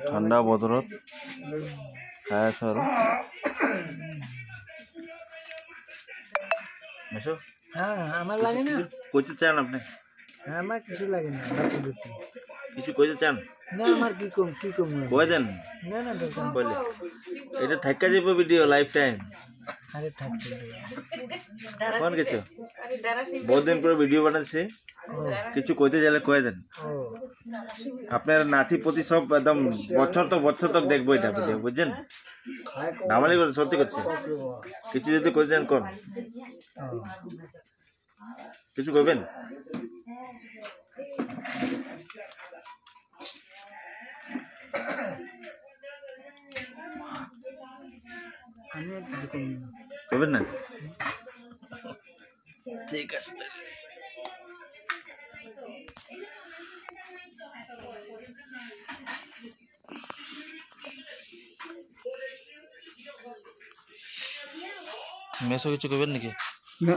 ঠান্ডা বতৰত খাই আছো আৰু মেছো হ্যাঁ আমার লাগে না কইতে চান আপনি আমার কিছু লাগে না কিছু কইতে চান না আমার কি কম কই দেন না না দরকার বলে এটা থাকা যাবে ভিডিও লাইফ টাইম আরে থাকতে কোন কিছু বহুত দিন পরে ভিডিও বানাচ্ছি কিছু কইতে গেলে কই দেন আপনার নাতি প্রতি সব একদম বছর তক দেখবো এটা ভিডিও বুঝছেন নামালি করে সত্যি করছে কিছু যদি কই দেন কোন কিছু কইবেন কইবেন না ঠিক আছে মেসো কিছু কইবেন নাকি না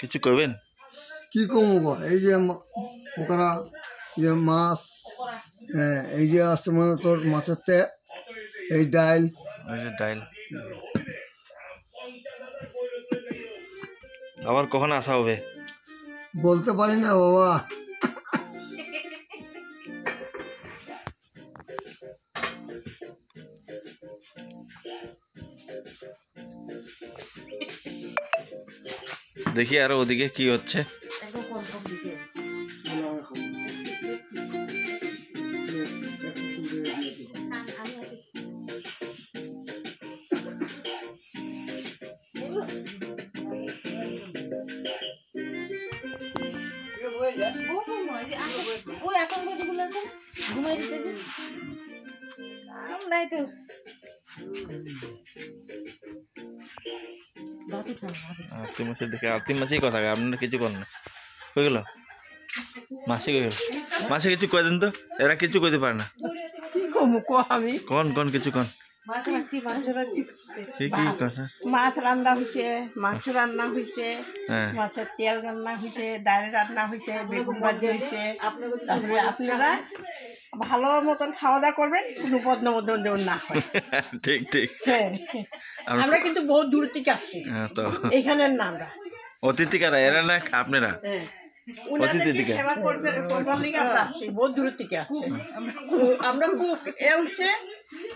কিছু কইবেন কি কমো গো এই যে ওকরা যে মাছ এই যে আসতে মানে তোর মাছের তে এই ডাইল আবার কখন আসা হবে বলতে পারি না বাবা দেখি আর ওদিকে কি হচ্ছে আরতি মাসি দেখে আরতি মাসি কথা আপনারা কিছু করেন না কই গেল মাসি কই গেল মাসি কিছু কই দেন তো এরা কিছু কইতে পারে না কি কম কো আমি কোন কিছু কোন মাছ রাখছি কি কথা মাছ রান্না হইছে মাংস রান্না হইছে মাছের তেল রান্না হইছে ডাল রান্না হইছে বেগুন ভাজি হইছে তারপরে আপনারা ভালো মতন খাওয়া দাওয়া করবেন কোনো বদনাম যেমন না হয় ঠিক হ্যাঁ আমরা কিন্তু বহুত দূর থেকে আসছি তো এখানের না আমরা অতিথি কারা এরা না আপনারা অতিথি থেকে বহুত দূর থেকে আসছে আমরা কুক এ হচ্ছে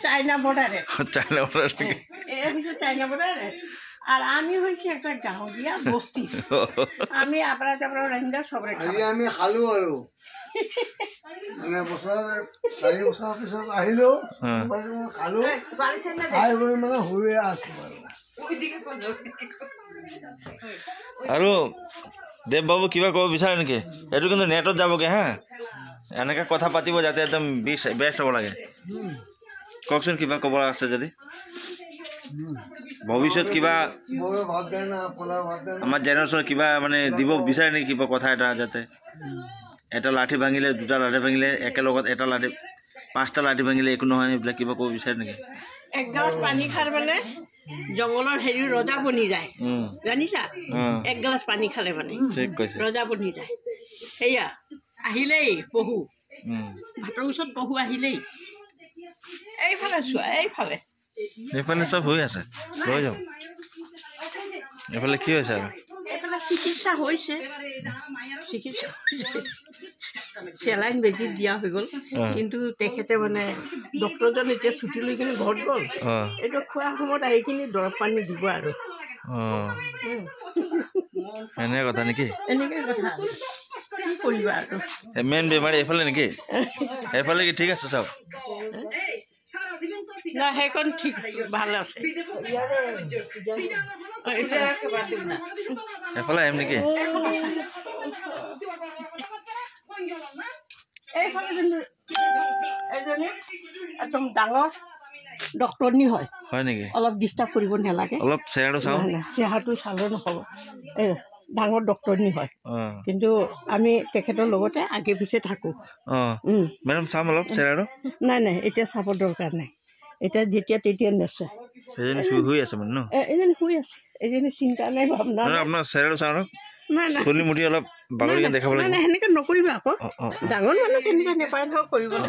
চাইনা বর্ডারে চাইনা বর্ডারে আর আমি হয়েছি একটা গাঁৱলীয়া বস্তি আমি আপরা চাপরা রান্না সবরে আমি খালো আৰু মানে বছৰ 4 বছৰ পিছত আহিলো খালো খাই বৈ মানে শুয়ে আছো আৰু দেৱ বাবু কিবা ক'ব বিচাৰে নেকি এইটো কিন্তু নেটত যাবগে হা এনেকে কথা পাতিব যাতে একদম বেষ্ট হ'ব লাগে কওকচোন কিবা ক'ব আছে যদি ভৱিষ্যত কিবা আমাৰ জেনেৰেশ্যন কিবা মানে দিব বিচাৰে নেকি কিবা কথা এটা যাতে এটা লাঠি ভাঙিলে দুটা লাঠি ভাঙিলে একেলগত এটা লাঠি 5টা লাঠি ভাঙিলে একো নহয় এইবিলাক কিবা ক'ব বিচাৰে নেকি এক গ্লাস পানী খাৰ মানে জঙ্গলৰ হেৰি ৰজা বনি যায় জানিছা এক গ্লাস পানী খালে মানে ঠিক কৈছে ৰজা বনি যায় সেয়া আহিলেই পহু ভাতৰ ওচৰত পহু আহিলেই এইফালে চোৱা এইফালে সব হৈ আছে লৈ যাওঁ এইফালে কি হৈছে আৰু এইফালে চিকিৎসা হৈছে চেলাইন বেজি দিয়া হৈ গ'ল কিন্তু তেখেতে মানে ডক্টৰজন এতিয়া ছুটি লৈ কিনে ঘৰত গ'ল এইটো খোৱাৰ সময়ত আহি কিনে দৰৱ পানী দিব আৰু এনে কথা নেকি এনেকৈ কথা কি কৰিবা আৰু মেইন বেমাৰী এইফালে নেকি এইফালে কি ঠিক আছে চব না সেইখন ঠিক ভাল আছে এইফালে আহিম নেকি এইফালে এজনী একদম ডাঙৰ ডক্টৰনী হয় নেকি অলপ ডিষ্টাৰ্ব কৰিব নালাগে অলপ চেহাৰাটো চাওঁ চেহাৰাটো চালে নহ'ব ডাঙৰ ডক্টৰনী হয় কিন্তু আমি তেখেতৰ লগতে আগে পিছে থাকোঁ মেডাম চাম অলপ চেহাৰাটো নাই এতিয়া চাবৰ দৰকাৰ নাই এতিয়া যেতিয়া তেতিয়া নেচায় এজনী শুই আছে মানে ন এজনী শুই আছে এজনী চিন্তা নাই ভাৱনা আপোনাৰ চেহাৰাটো চাওঁ নাই নাই চুলি মুঠি অলপ বাগৰি কেনে দেখাব নাই লাগিব নাই সেনেকৈ নকৰিবা আকৌ অঁ অঁ ডাঙৰ মানুহ কেনেকৈ নেপায় নহয় কৰিবলৈ